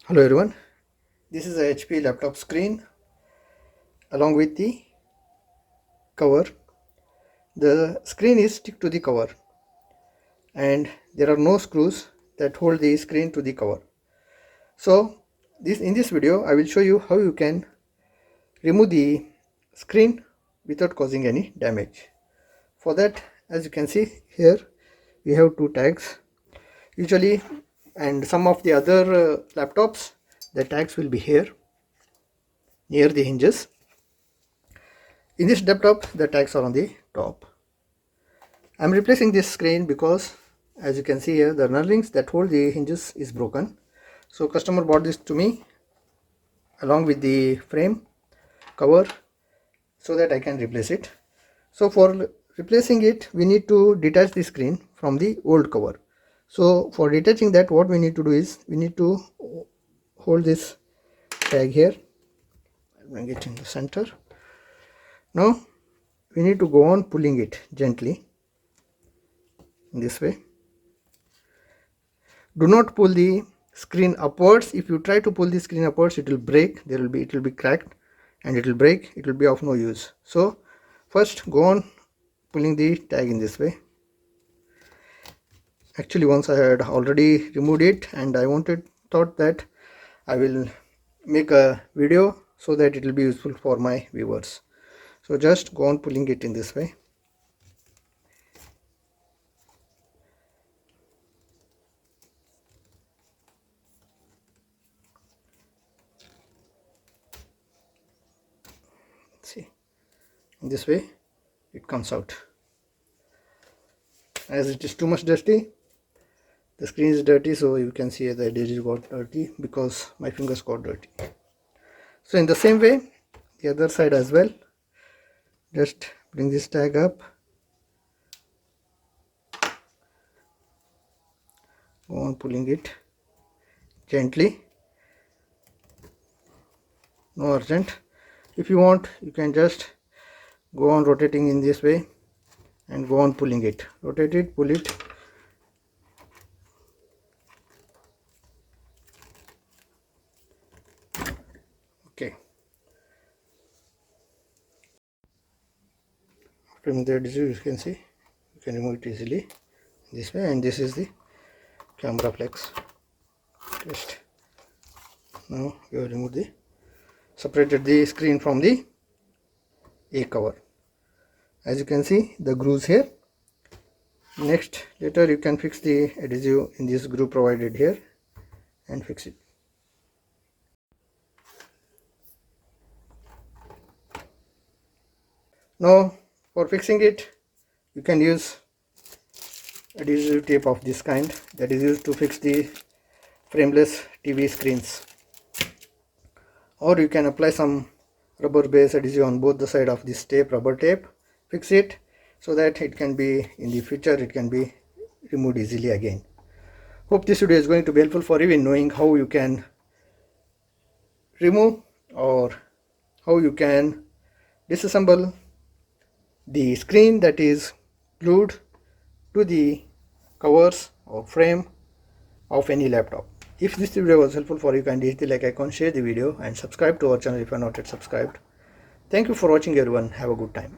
Hello everyone, this is a HP laptop screen along with the cover. The screen is stick to the cover and there are no screws that hold the screen to the cover. So in this video I will show you how you can remove the screen without causing any damage. For that, as you can see here, we have two tags usually, and some of the other laptops, the tags will be here near the hinges. In this laptop the tags are on the top. I'm replacing this screen because, as you can see here, the nurlings that hold the hinges is broken. So customer bought this to me along with the frame cover so that I can replace it. So for replacing it, we need to detach the screen from the old cover. So for detaching that, what we need to do is we need to hold this tag here. I'll bring it in the center. Now we need to go on pulling it gently in this way. Do not pull the screen upwards. If you try to pull the screen upwards, it will break. It will be cracked and it will break. It will be of no use. So first go on pulling the tag in this way. Actually, once I had already removed it and I thought that I will make a video so that it will be useful for my viewers. So just go on pulling it in this way. See, in this way it comes out. As it is too much dusty, the screen is dirty, so you can see the edges got dirty because my fingers got dirty. So in the same way, the other side as well, just bring this tag up, go on pulling it gently, no urgent. If you want, you can just go on rotating in this way and go on pulling it. Rotate it, pull it. Okay. From the adhesive, you can see you can remove it easily this way, and this is the camera flex. Just now you have removed separated the screen from the A cover. As you can see, the grooves here. Next, later you can fix the adhesive in this groove provided here and fix it. Now for fixing it, you can use adhesive tape of this kind that is used to fix the frameless TV screens, or you can apply some rubber based adhesive on both the side of this rubber tape, fix it so that it can be, in the future it can be removed easily again. Hope this video is going to be helpful for you in knowing how you can remove or how you can disassemble the screen that is glued to the covers or frame of any laptop. If this video was helpful for you, kindly hit the like icon, share the video and subscribe to our channel if you are not yet subscribed. Thank you for watching everyone. Have a good time.